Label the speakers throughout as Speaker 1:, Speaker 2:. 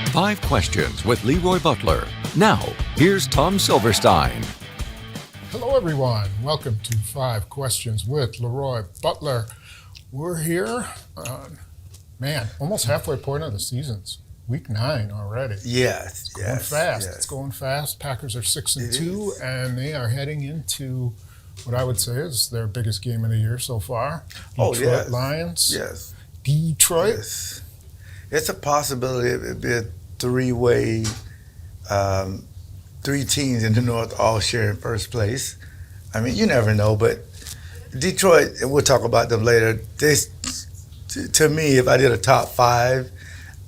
Speaker 1: 5 Questions with LeRoy Butler. Now, here's Tom Silverstein.
Speaker 2: Hello, everyone. Welcome to 5 Questions with LeRoy Butler. We're here on, almost halfway point of the season's week 9 already.
Speaker 3: Yes.
Speaker 2: It's going fast. Yes. It's going fast. Packers are 6-2, and they are heading into what I would say is their biggest game of the year so far. Detroit Lions.
Speaker 3: Yes.
Speaker 2: Detroit.
Speaker 3: Yes. It's a possibility it'd be a three-way, 3 teams in the North all sharing first place. I mean, you never know, but Detroit, and we'll talk about them later, to me, if I did a top 5,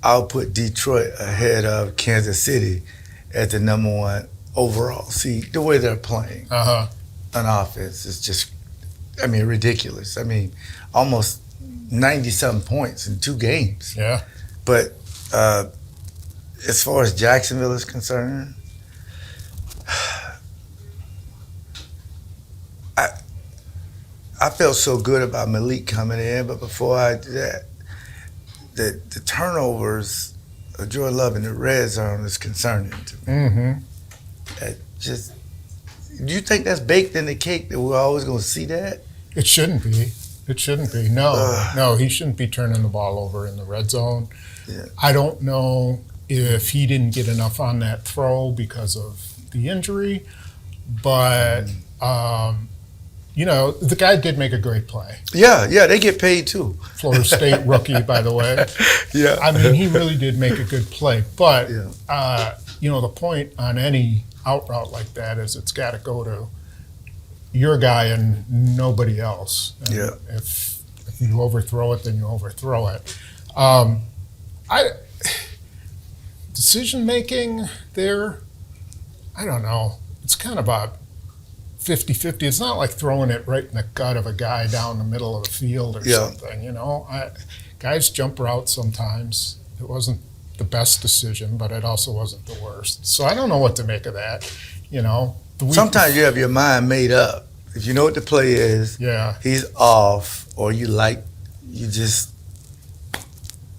Speaker 3: I'll put Detroit ahead of Kansas City as the number 1 overall. See, the way they're playing on offense is just, ridiculous. Almost 90-something points in 2 games.
Speaker 2: Yeah.
Speaker 3: But as far as Jacksonville is concerned, I felt so good about Malik coming in, but before I did that, the turnovers of Jordan Love in the red zone is concerning to me.
Speaker 2: Mm-hmm.
Speaker 3: Do you think that's baked in the cake that we're always going to see that?
Speaker 2: It shouldn't be. It shouldn't be. No, he shouldn't be turning the ball over in the red zone.
Speaker 3: Yeah.
Speaker 2: I don't know if he didn't get enough on that throw because of the injury, but the guy did make a great play.
Speaker 3: Yeah, they get paid too.
Speaker 2: Florida State rookie, by the way.
Speaker 3: Yeah.
Speaker 2: He really did make a good play. But, the point on any out route like that is it's got to go to your guy and nobody else. And if you overthrow it, then you overthrow it. Decision making there, I don't know. It's kind of a 50-50. It's not like throwing it right in the gut of a guy down the middle of the field or something. Guys jump routes sometimes. It wasn't the best decision, but it also wasn't the worst. So I don't know what to make of that.
Speaker 3: Sometimes you have your mind made up. If you know what the play is, he's off, or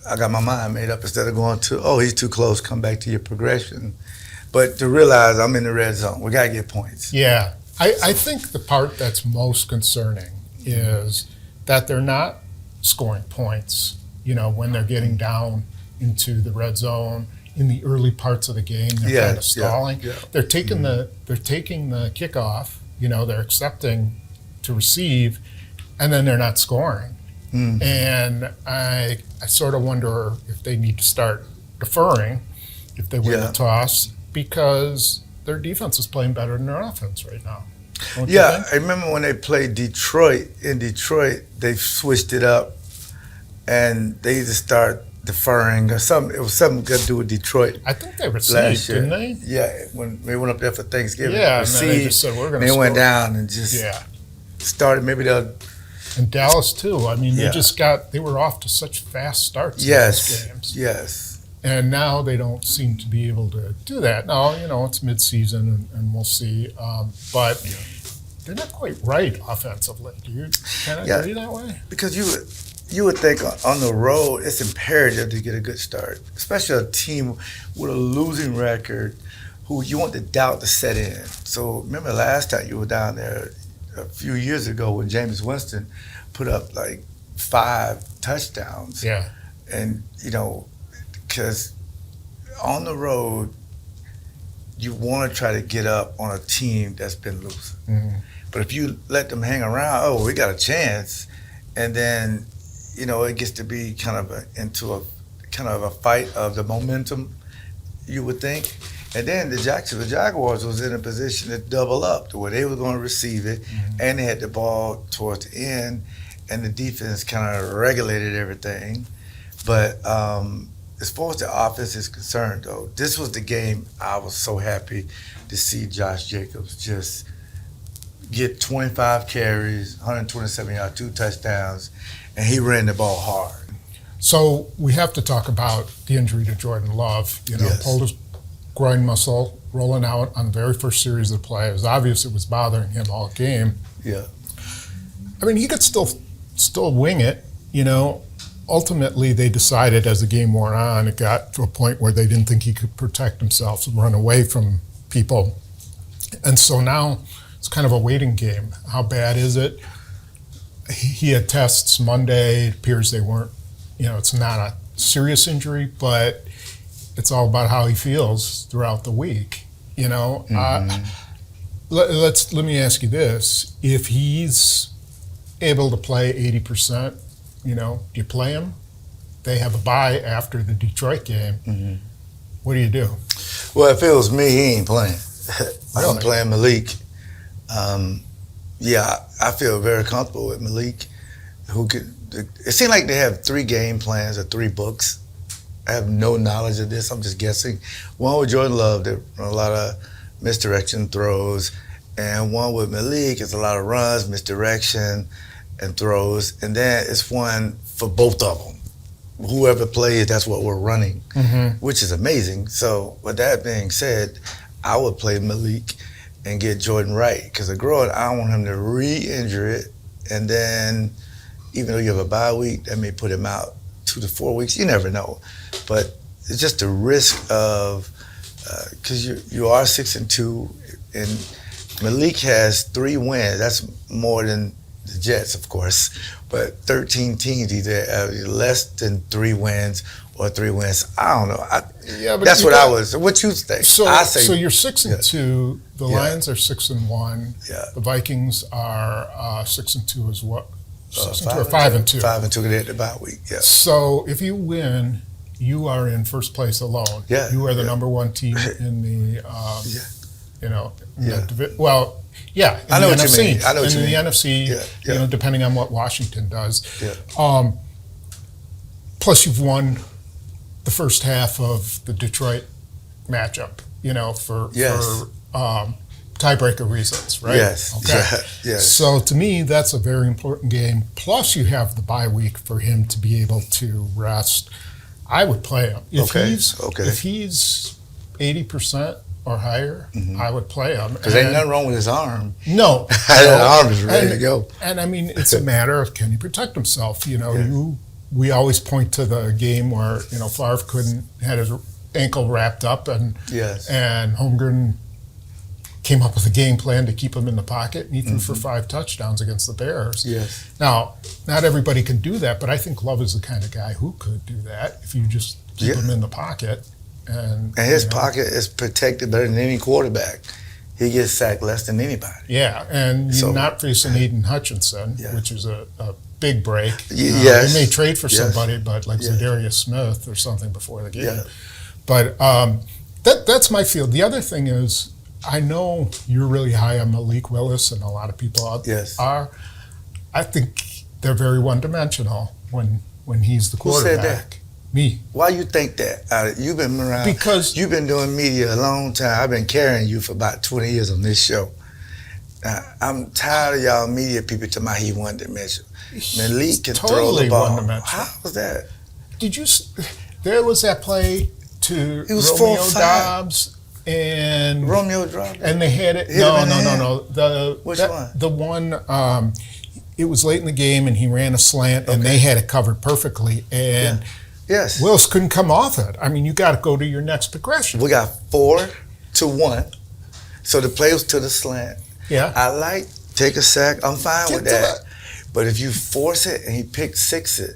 Speaker 3: I got my mind made up instead of going to, he's too close, come back to your progression. But to realize I'm in the red zone, we got to get points.
Speaker 2: Yeah. I think the part that's most concerning is that they're not scoring points, when they're getting down into the red zone in the early parts of the game. They're kind of stalling.
Speaker 3: Yeah.
Speaker 2: They're taking the kickoff, they're accepting to receive, and then they're not scoring. And I sort of wonder if they need to start deferring if they win the toss, because their defense is playing better than their offense right now.
Speaker 3: I remember when they played Detroit. In Detroit, they switched it up, and they just start deferring or something. It was something got to do with Detroit.
Speaker 2: I think they received, didn't they?
Speaker 3: Yeah, when they went up there for Thanksgiving.
Speaker 2: Yeah, and then they just said, we're going to score.
Speaker 3: They went down and just started. Maybe they'll.
Speaker 2: And Dallas too. They were off to such fast starts in those games.
Speaker 3: Yes.
Speaker 2: And now they don't seem to be able to do that. Now, it's midseason and we'll see. But they're not quite right offensively. Do you kind of agree that way?
Speaker 3: Because you would think on the road it's imperative to get a good start, especially a team with a losing record who you want the doubt to set in. So remember last time you were down there a few years ago when Jameis Winston put up like 5 touchdowns.
Speaker 2: Yeah.
Speaker 3: And, because on the road, you want to try to get up on a team that's been losing.
Speaker 2: Mm-hmm.
Speaker 3: But if you let them hang around, we got a chance, and then, it gets to be kind of a fight of the momentum, you would think. And then the Jacksonville Jaguars was in a position to double up to where they were going to receive it, and they had the ball towards the end, and the defense kind of regulated everything. But as far as the offense is concerned, though, this was the game I was so happy to see Josh Jacobs just get 25 carries, 127 yards, 2 touchdowns, and he ran the ball hard.
Speaker 2: So we have to talk about the injury to Jordan Love. Pulled his groin muscle rolling out on the very first series of play. It was obvious it was bothering him all game.
Speaker 3: Yeah.
Speaker 2: He could still wing it, ultimately they decided as the game wore on, it got to a point where they didn't think he could protect himself and run away from people. And so now it's kind of a waiting game. How bad is it? He had tests Monday. It appears they weren't, it's not a serious injury, but it's all about how he feels throughout the week. Mm-hmm. Let me ask you this. If he's able to play 80%, do you play him? They have a bye after the Detroit game. Mm-hmm. What do you do?
Speaker 3: Well, if it was me, he ain't playing.
Speaker 2: Really?
Speaker 3: I'm playing Malik. I feel very comfortable with Malik. It seemed like they have 3 game plans or 3 books. I have no knowledge of this. I'm just guessing. One with Jordan Love, they run a lot of misdirection throws, and one with Malik is a lot of runs, misdirection, and throws. And then it's one for both of them. Whoever plays, that's what we're running, which is amazing. So with that being said, I would play Malik and get Jordan right, because a groin, I don't want him to re-injure it, and then even though you have a bye week, that may put him out 2 to 4 weeks. You never know, but it's just the risk of because you are 6-2, and Malik has 3 wins. That's more than the Jets, of course, but 13 teams either have less than 3 wins or 3 wins. I don't know. But that's what I was. What you think?
Speaker 2: So you're 6-2.
Speaker 3: Yeah.
Speaker 2: The Lions are 6-1.
Speaker 3: Yeah.
Speaker 2: The Vikings are 6-2 as well. 6-2 or 5-2.
Speaker 3: 5-2. They had the bye week. Yeah.
Speaker 2: So if you win, you are in first place alone.
Speaker 3: Yeah.
Speaker 2: You are the number 1 team in the. Well. Yeah,
Speaker 3: I know what
Speaker 2: NFC.
Speaker 3: you mean. I know what you mean.
Speaker 2: In the NFC, depending on what Washington does.
Speaker 3: Yeah.
Speaker 2: Plus, you've won the first half of the Detroit matchup, for tiebreaker reasons, right?
Speaker 3: Yes.
Speaker 2: Okay.
Speaker 3: Yes.
Speaker 2: So to me, that's a very important game. Plus, you have the bye week for him to be able to rest. I would play him. If he's 80% or higher, I would play him.
Speaker 3: Because ain't nothing wrong with his arm.
Speaker 2: No.
Speaker 3: That arm is ready to go.
Speaker 2: And I mean, it's a matter of, can he protect himself? We always point to the game where, Favre had his ankle wrapped up and Holmgren came up with a game plan to keep him in the pocket, and he threw for 5 touchdowns against the Bears.
Speaker 3: Yes.
Speaker 2: Now, not everybody can do that, but I think Love is the kind of guy who could do that if you just keep him in the pocket. And
Speaker 3: his pocket is protected better than any quarterback. He gets sacked less than anybody.
Speaker 2: Yeah, and you're not facing Aiden Hutchinson, which is a big break.
Speaker 3: Yes.
Speaker 2: They may trade for somebody, but like Zadarius Smith or something before the game.
Speaker 3: Yeah.
Speaker 2: But that's my field. The other thing is, I know you're really high on Malik Willis, and a lot of people out are. I think they're very one-dimensional when he's the quarterback.
Speaker 3: Who said that?
Speaker 2: Me.
Speaker 3: Why you think that? You've been around.
Speaker 2: Because
Speaker 3: you've been doing media a long time. I've been carrying you for about 20 years on this show. I'm tired of y'all media people talking about he one-dimensional. Malik can throw the ball. How was that?
Speaker 2: There was that play to Romeo Dobbs and
Speaker 3: Romeo Dobbs,
Speaker 2: and they had it. No.
Speaker 3: Which one?
Speaker 2: The one. It was late in the game, and he ran a slant, and they had it covered perfectly. And Willis couldn't come off it. I mean, you got to go to your next progression.
Speaker 3: We got 4-1, so the play was to the slant.
Speaker 2: Yeah,
Speaker 3: I take a sack. I'm fine with that. But if you force it and he pick 6 it,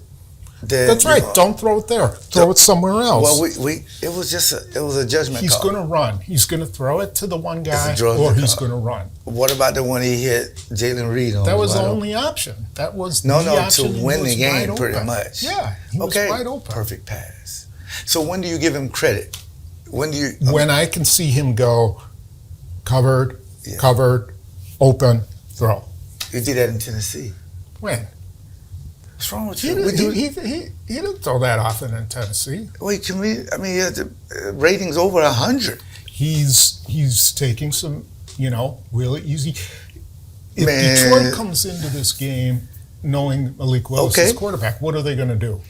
Speaker 3: then
Speaker 2: that's right. Don't throw it there. Throw it somewhere else.
Speaker 3: Well, it was a judgment
Speaker 2: He's
Speaker 3: call.
Speaker 2: going to run. He's going to throw it to the one guy, or he's going to run.
Speaker 3: What about the one he hit Jalen Reed on?
Speaker 2: That was the only option. That was the option.
Speaker 3: To win the game, pretty much.
Speaker 2: Yeah, he was wide open.
Speaker 3: Perfect pass. So when do you give him credit? When
Speaker 2: I can see him go covered, open, throw.
Speaker 3: You did that in Tennessee.
Speaker 2: When?
Speaker 3: What's wrong with
Speaker 2: you? He didn't throw that often in Tennessee.
Speaker 3: Wait, he had the ratings over 100.
Speaker 2: He's taking some, really easy. If Detroit comes into this game knowing Malik Willis is quarterback, what are they going to do?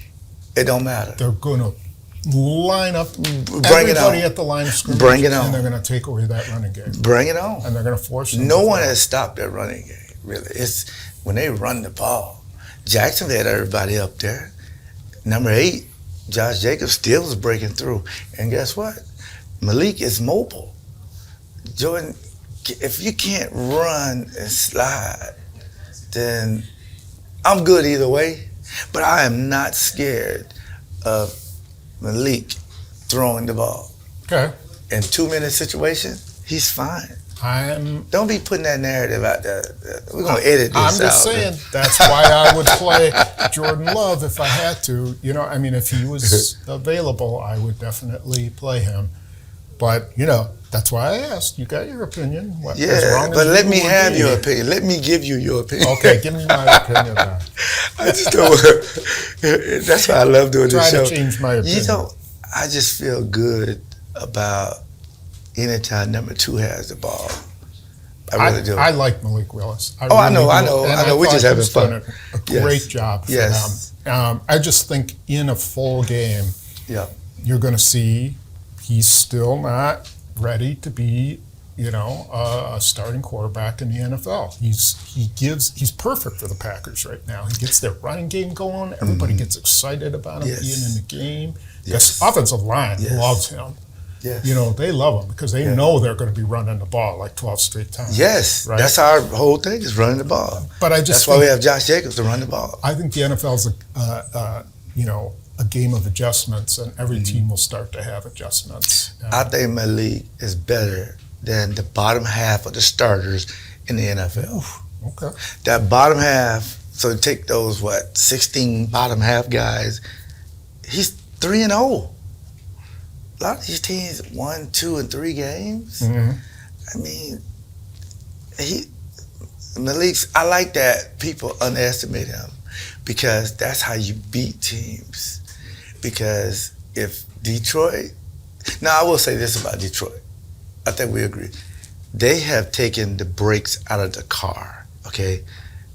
Speaker 3: It don't matter.
Speaker 2: They're going to line up everybody at the line of scrimmage.
Speaker 3: Bring it on.
Speaker 2: And they're going to take away that running game.
Speaker 3: Bring it on.
Speaker 2: And they're going to force them.
Speaker 3: No one has stopped that running game, really. It's when they run the ball. Jacksonville had everybody up there. number 8, Josh Jacobs still was breaking through. And guess what? Malik is mobile. Jordan, if you can't run and slide, then I'm good either way. But I am not scared of Malik throwing the ball.
Speaker 2: Okay.
Speaker 3: In 2-minute situation, he's fine. Don't be putting that narrative out there. We're going to edit this out.
Speaker 2: I'm just saying, that's why I would play Jordan Love if I had to. You know, I mean, if he was available, I would definitely play him. But, you know, that's why I asked. You got your opinion.
Speaker 3: Yeah, but let me have your opinion. Let me give you your opinion.
Speaker 2: Okay, give me my opinion then.
Speaker 3: I just don't that's why I love doing this show.
Speaker 2: Try to change my opinion.
Speaker 3: You know, I just feel good about anytime number 2 has the ball. I really do.
Speaker 2: I like Malik Willis.
Speaker 3: I know. We're just having fun.
Speaker 2: Done a great job for them. I just think in a full game, you're going to see he's still not ready to be, you know, a starting quarterback in the NFL. He's perfect for the Packers right now. He gets their running game going. Everybody gets excited about him being in the game. Yes. The offensive line loves him. Yes. You know, they love him because they know they're going to be running the ball like 12 straight times.
Speaker 3: Yes,
Speaker 2: right?
Speaker 3: That's our whole thing is running the ball.
Speaker 2: But
Speaker 3: that's why we have Josh Jacobs to run the ball.
Speaker 2: I think the NFL's a game of adjustments, and every team will start to have adjustments.
Speaker 3: I think Malik is better than the bottom half of the starters in the NFL.
Speaker 2: Okay.
Speaker 3: That bottom half, so take those, 16 bottom half guys, he's 3-0. A lot of these teams 1, 2, and 3 games. I mean, Malik's. I like that people underestimate him because that's how you beat teams. Because if Detroit, now I will say this about Detroit, I think we agree. They have taken the brakes out of the car. Okay,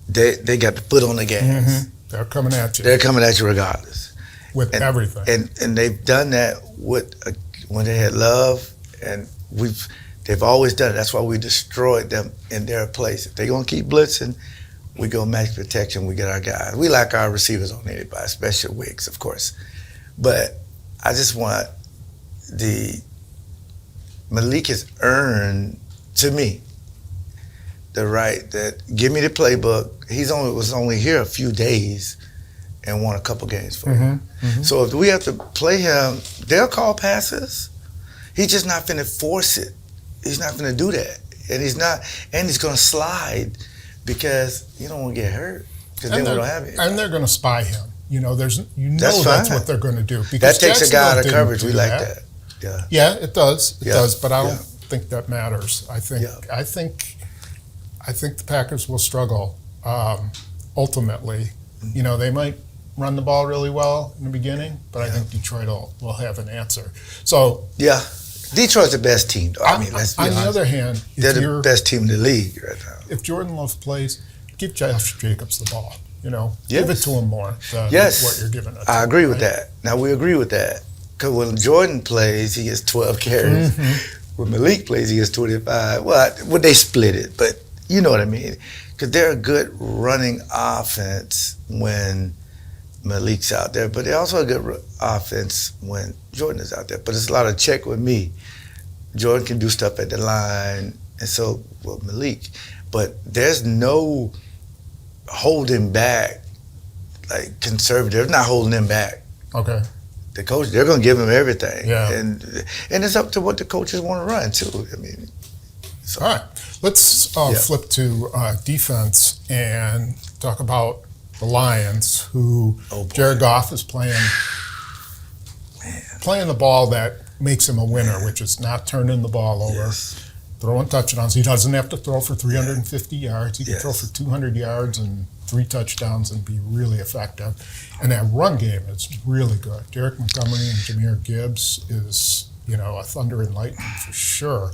Speaker 3: they got the foot on the gas.
Speaker 2: They're coming at you.
Speaker 3: They're coming at you regardless.
Speaker 2: With everything.
Speaker 3: And they've done that with when they had Love, and they've always done it. That's why we destroyed them in their place. If they're going to keep blitzing, we go max protection, we get our guys. We like our receivers on anybody, especially Wicks, of course. But I just want Malik has earned, to me, the right that give me the playbook. Was only here a few days and won a couple games for him. So if we have to play him, they'll call passes. He's just not finna force it. He's not finna do that. And he's gonna slide because you don't wanna get hurt. Because then we don't have it.
Speaker 2: And they're gonna spy him. You know, that's what they're gonna do.
Speaker 3: That takes a guy out of coverage. We like that.
Speaker 2: Yeah, it does. It does, but I don't think that matters. I think the Packers will struggle ultimately. You know, they might run the ball really well in the beginning, but I think Detroit will have an answer. So
Speaker 3: Detroit's the best team, though. I mean, let's be honest.
Speaker 2: On the other hand,
Speaker 3: they're the best team in the league right now.
Speaker 2: If Jordan Love plays, give Josh Jacobs the ball. You know, give it to him more than what you're giving it to
Speaker 3: I agree with that. Now, we agree with that. Because when Jordan plays, he gets 12 carries. When Malik plays, he gets 25. Well, they split it, but you know what I mean. Because they're a good running offense when Malik's out there, but they're also a good offense when Jordan is out there. But it's a lot of check with me. Jordan can do stuff at the line, and so will Malik. But there's no holding back, like conservative. They're not holding him back.
Speaker 2: Okay.
Speaker 3: The coach, they're going to give him everything.
Speaker 2: Yeah.
Speaker 3: And it's up to what the coaches want to run, too. I mean,
Speaker 2: all right. Let's flip to defense and talk about the Lions, who Jared Goff is playing the ball that makes him a winner, which is not turning the ball over, throwing touchdowns. He doesn't have to throw for 350 yards. He can throw for 200 yards and 3 touchdowns and be really effective. And that run game is really good. Derek Montgomery and Jahmyr Gibbs is, a thunder and lightning for sure.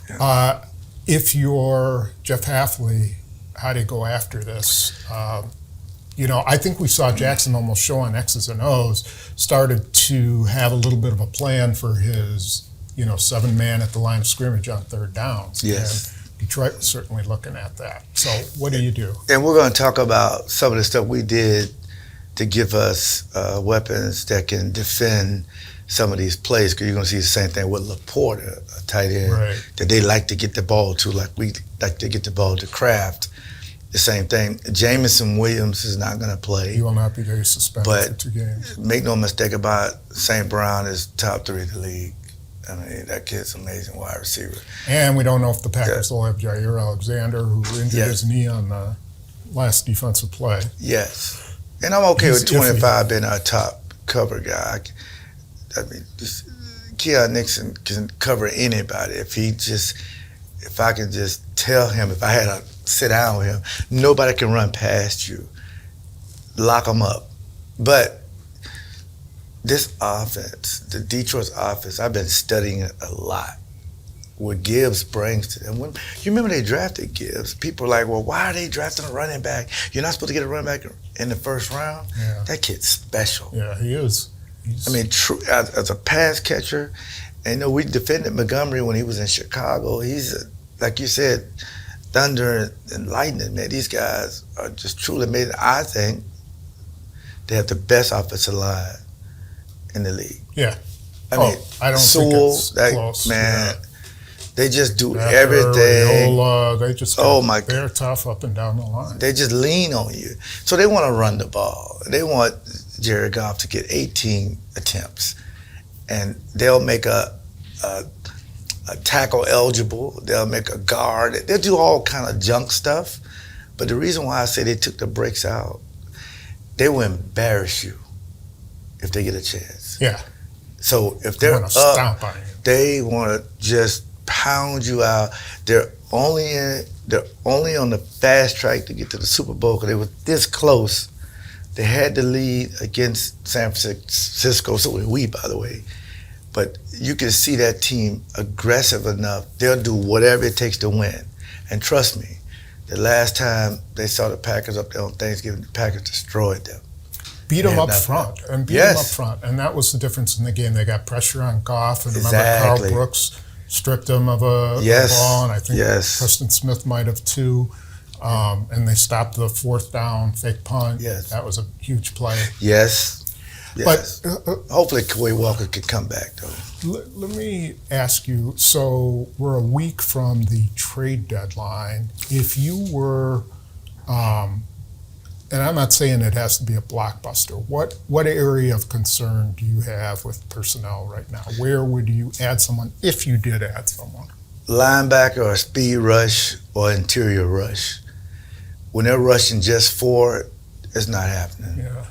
Speaker 2: Yeah. If you're Jeff Hafley, how do you go after this? I think we saw Jackson almost show on X's and O's, started to have a little bit of a plan for his, 7-man at the line of scrimmage on third downs.
Speaker 3: Yes.
Speaker 2: And Detroit was certainly looking at that. So what do you do?
Speaker 3: And we're going to talk about some of the stuff we did to give us weapons that can defend some of these plays, because you're going to see the same thing with Laporta, a tight end,
Speaker 2: Right.
Speaker 3: that they like to get the ball to, like we like to get the ball to Kraft. The same thing. Jamison Williams is not going to play.
Speaker 2: He will not be there suspended
Speaker 3: But
Speaker 2: for 2 games.
Speaker 3: make no mistake about it, St. Brown is top 3 in the league. I mean, that kid's an amazing wide receiver.
Speaker 2: And we don't know if the Packers will have Jair Alexander, who injured
Speaker 3: Yeah.
Speaker 2: his knee on the last defensive play.
Speaker 3: Yes. And I'm okay
Speaker 2: He's
Speaker 3: with 25 being our top cover guy. I mean, Keon Nixon can cover anybody if I can just tell him, if I had to sit down with him, nobody can run past you. Lock them up. But this offense, the Detroit's offense, I've been studying it a lot. What Gibbs brings to them. When, you remember they drafted Gibbs. People were like, well, why are they drafting a running back? You're not supposed to get a running back in the first round?
Speaker 2: Yeah.
Speaker 3: That kid's special.
Speaker 2: Yeah, he is.
Speaker 3: I mean, as a pass catcher, and we defended Montgomery when he was in Chicago. He's, like you said, thunder and lightning, man. These guys are just truly amazing. I think they have the best offensive line in the league.
Speaker 2: Yeah.
Speaker 3: I mean,
Speaker 2: I don't
Speaker 3: Sewell,
Speaker 2: think it's close.
Speaker 3: man,
Speaker 2: Yeah.
Speaker 3: they just do
Speaker 2: Becker,
Speaker 3: everything.
Speaker 2: Raiola, they just they're tough up and down the line.
Speaker 3: They just lean on you. So they want to run the ball. They want Jared Goff to get 18 attempts. And they'll make a tackle eligible. They'll make a guard. They'll do all kind of junk stuff. But the reason why I say they took the brakes out, they will embarrass you if they get a chance.
Speaker 2: Yeah.
Speaker 3: So if they're up,
Speaker 2: stomp on you.
Speaker 3: they want to just pound you out. They're only on the fast track to get to the Super Bowl because they were this close. They had the lead against San Francisco, so were we, by the way. But you can see that team aggressive enough. They'll do whatever it takes to win. And trust me, the last time they saw the Packers up there on Thanksgiving, the Packers destroyed them.
Speaker 2: Beat them up front. And that was the difference in the game. They got pressure on Goff. And remember, Carl Brooks stripped him of a ball, and I think Preston Smith might have too. And they stopped the 4th down fake punt.
Speaker 3: Yes.
Speaker 2: That was a huge play.
Speaker 3: Yes.
Speaker 2: But
Speaker 3: hopefully Kawhi Walker can come back, though.
Speaker 2: Let me ask you, so we're a week from the trade deadline. If you were, and I'm not saying it has to be a blockbuster, what area of concern do you have with personnel right now? Where would you add someone if you did add someone?
Speaker 3: Linebacker or speed rush or interior rush. When they're rushing just 4, it's not happening.
Speaker 2: Yeah.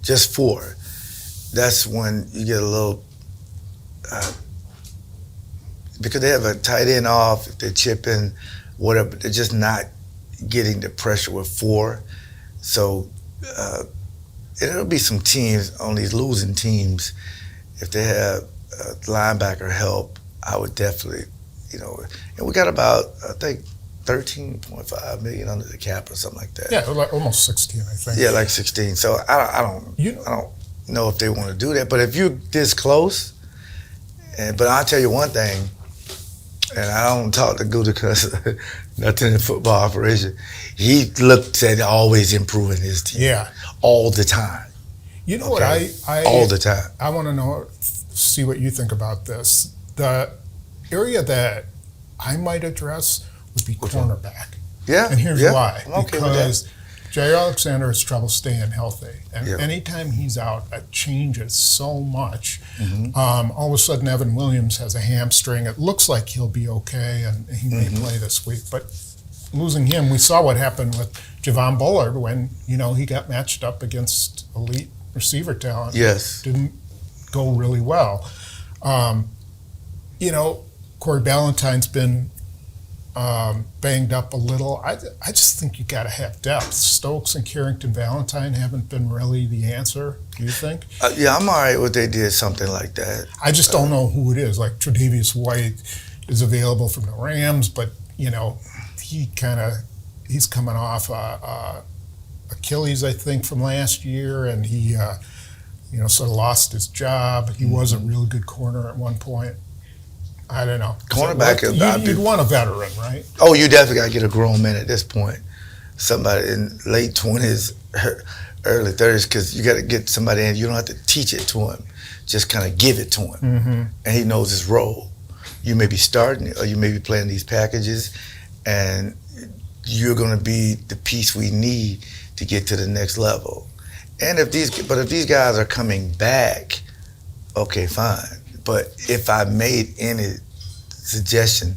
Speaker 3: Just 4. That's when you get a little, because they have a tight end off, if they're chipping, whatever, they're just not getting the pressure with 4. So it'll be some teams on these losing teams, if they have linebacker help, I would definitely, and we got about, I think, $13.5 million under the cap or something like that.
Speaker 2: Yeah, like almost 16, I think.
Speaker 3: Yeah, like 16. So I don't know if they want to do that. But if you're this close, but I'll tell you one thing, and I don't talk to Gutekunst, nothing in football operation. He looked at always improving his team.
Speaker 2: Yeah.
Speaker 3: All the time.
Speaker 2: You know what I
Speaker 3: all the time.
Speaker 2: I want to see what you think about this. The area that I might address would be cornerback.
Speaker 3: Yeah.
Speaker 2: And here's why.
Speaker 3: I'm okay
Speaker 2: because
Speaker 3: with
Speaker 2: Jair Alexander has trouble staying healthy. And
Speaker 3: Yeah.
Speaker 2: anytime he's out, that changes so much. All of a sudden, Evan Williams has a hamstring. It looks like he'll be okay, and he may play this week. But losing him, we saw what happened with Javon Bullard when, he got matched up against elite receiver talent.
Speaker 3: Yes.
Speaker 2: Didn't go really well. Corey Ballantyne's been banged up a little. I just think you got to have depth. Stokes and Carrington Valentine haven't been really the answer, do you think?
Speaker 3: Yeah, I'm all right with they did something like that.
Speaker 2: I just don't know who it is. Like Tre'Davious White is available from the Rams, but, he's coming off Achilles, I think, from last year, and he, sort of lost his job. He was a really good corner at one point. I don't know.
Speaker 3: Cornerback,
Speaker 2: you'd want a veteran, right?
Speaker 3: Oh, you definitely got to get a grown man at this point. Somebody in late 20s, early 30s, because you got to get somebody in. You don't have to teach it to him. Just kind of give it to him.
Speaker 2: Mm-hmm.
Speaker 3: And he knows his role. You may be starting or you may be playing these packages, and you're going to be the piece we need to get to the next level. And if these guys are coming back, okay, fine. But if I made any suggestion,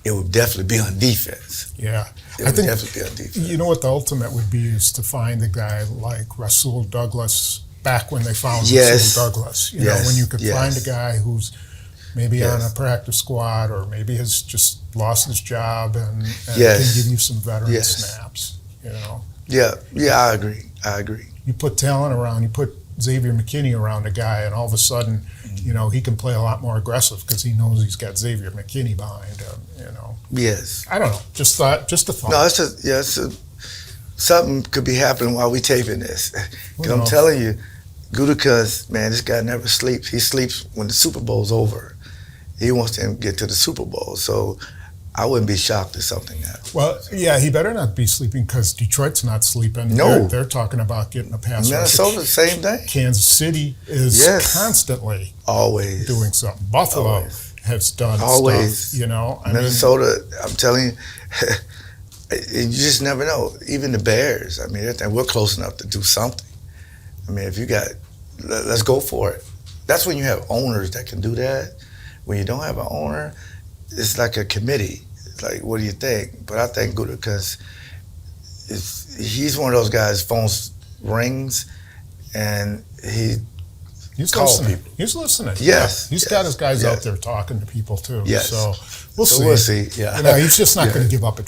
Speaker 3: it would definitely be on defense.
Speaker 2: Yeah.
Speaker 3: It would definitely be on defense.
Speaker 2: You know what the ultimate would be is to find a guy like Rasul Douglas back when they found Rasul Douglas. You know, when you could find a guy who's maybe on a practice squad or maybe has just lost his job and can give you some veteran snaps, you know.
Speaker 3: Yeah, I agree.
Speaker 2: You put talent around, you put Xavier McKinney around a guy, and all of a sudden, you know, he can play a lot more aggressive because he knows he's got Xavier McKinney behind him, you know.
Speaker 3: Yes.
Speaker 2: I don't know. Just a thought.
Speaker 3: No, it's just, something could be happening while we taping this. Because I'm telling you, Gutekunst, man, this guy never sleeps. He sleeps when the Super Bowl's over. He wants to get to the Super Bowl. So I wouldn't be shocked if something happened.
Speaker 2: Well, yeah, he better not be sleeping because Detroit's not sleeping.
Speaker 3: No.
Speaker 2: They're talking about getting a pass rush.
Speaker 3: Minnesota, the same thing.
Speaker 2: Kansas City is constantly
Speaker 3: always
Speaker 2: doing something. Buffalo has done stuff, you know.
Speaker 3: Minnesota, I'm telling you, you just never know. Even the Bears, I mean, we're close enough to do something. I mean, if you got, let's go for it. That's when you have owners that can do that. When you don't have an owner, it's like a committee. It's like, what do you think? But I think Gutekunst, he's one of those guys, phone rings, and he's calls people.
Speaker 2: He's listening.
Speaker 3: Yes.
Speaker 2: He's got his guys out there talking to people, too.
Speaker 3: Yes.
Speaker 2: So we'll see.
Speaker 3: Yeah.
Speaker 2: You know, he's just not going to give up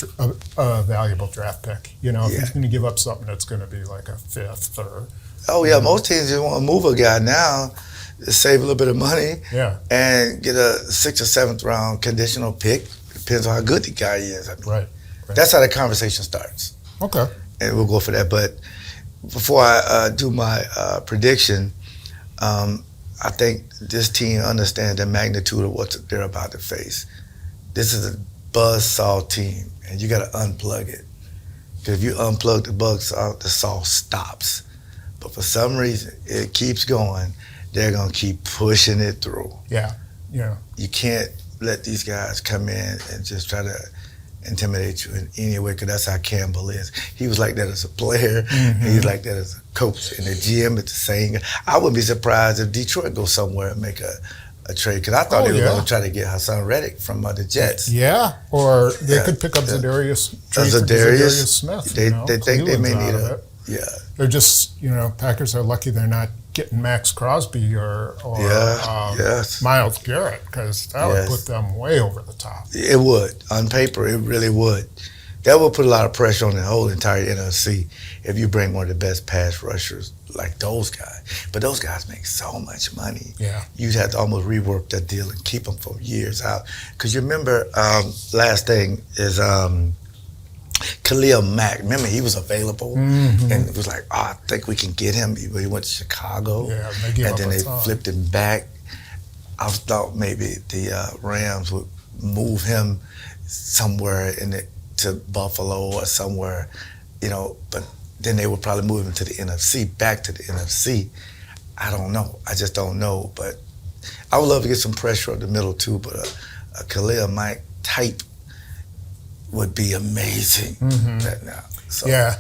Speaker 2: a valuable draft pick. You know, if he's going to give up something that's going to be like a fifth or...
Speaker 3: Oh, yeah. Most teams just want to move a guy now, save a little bit of money, and get a 6th or 7th round conditional pick. Depends on how good the guy is. I mean,
Speaker 2: right.
Speaker 3: That's how the conversation starts.
Speaker 2: Okay.
Speaker 3: And we'll go for that. But before I do my prediction, I think this team understands the magnitude of what they're about to face. This is a buzzsaw team, and you got to unplug it. Because if you unplug the buzzsaw, the saw stops. But for some reason, it keeps going. They're going to keep pushing it through.
Speaker 2: Yeah.
Speaker 3: You can't let these guys come in and just try to intimidate you in any way, because that's how Campbell is. He was like that as a player. Mm-hmm. He's like that as a coach. And the GM is the same. I wouldn't be surprised if Detroit goes somewhere and make a trade, because I thought they were going to try to get Hassan Reddick from the Jets.
Speaker 2: Yeah, or they could pick up Zadarius Smith.
Speaker 3: They think they may need
Speaker 2: it.
Speaker 3: Yeah.
Speaker 2: They're just, Packers are lucky they're not getting Max Crosby or Myles Garrett, because that would put them way over the top.
Speaker 3: It would. On paper, it really would. That would put a lot of pressure on the whole entire NFC if you bring one of the best pass rushers like those guys. But those guys make so much money.
Speaker 2: Yeah.
Speaker 3: You'd have to almost rework that deal and keep them for years out. Because you remember, last thing is Khalil Mack. Remember, he was available, and it was like, I think we can get him. He went to Chicago, and then they flipped him back. I thought maybe the Rams would move him somewhere to Buffalo or somewhere, but then they would probably move him to the NFC, back to the NFC. I don't know. I just don't know. But I would love to get some pressure up the middle, too, but a Khalil Mack type would be amazing right now. So.
Speaker 2: Yeah.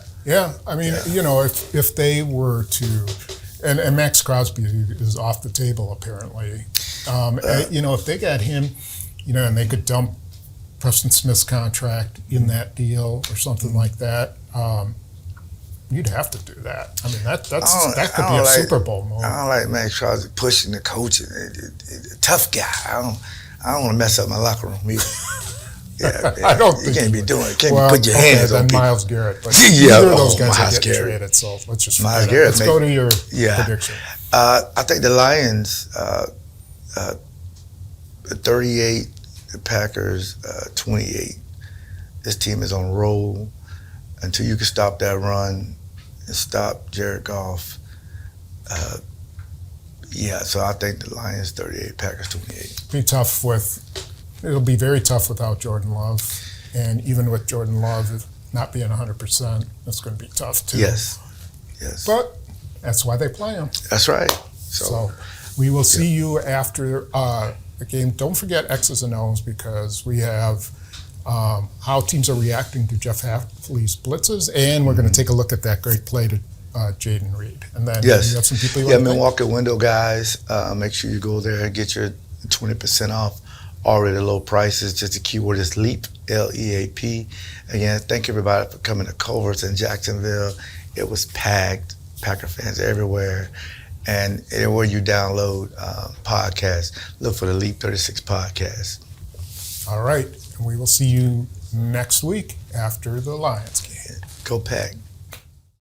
Speaker 2: I mean, if they were to, and Max Crosby is off the table apparently. If they got him, and they could dump Preston Smith's contract in that deal or something like that, you'd have to do that. I mean, that could be a Super Bowl moment.
Speaker 3: I don't like Max Crosby pushing the coach. Tough guy. I don't want to mess up my locker room either. Yeah,
Speaker 2: I don't think
Speaker 3: you can't be doing it. Can't put your
Speaker 2: hands
Speaker 3: on people.
Speaker 2: Myles Garrett. But neither of those guys are getting traded, so let's just
Speaker 3: Myles Garrett.
Speaker 2: Let's go to your prediction.
Speaker 3: I think the Lions, 38, the Packers, 28. This team is on a roll until you can stop that run and stop Jared Goff. So I think the Lions 38, Packers 28.
Speaker 2: It'll be very tough without Jordan Love, and even with Jordan Love not being 100%, it's going to be tough too.
Speaker 3: Yes.
Speaker 2: But That's why they play them.
Speaker 3: That's right.
Speaker 2: So we will see you after the game. Don't forget X's and O's, because we have how teams are reacting to Jeff Hafley's blitzes, and we're going to take a look at that great play to Jaden Reed. And then you have some people you want to thank?
Speaker 3: Milwaukee window guys, make sure you go there and get your 20% off. Already low prices. Just the keyword is LEAP, LEAP. Again, thank everybody for coming to Culver's in Jacksonville. It was packed. Packer fans everywhere. And anywhere you download podcasts, look for the Leap 36 podcast.
Speaker 2: All right. And we will see you next week after the Lions game.
Speaker 3: Go Pack.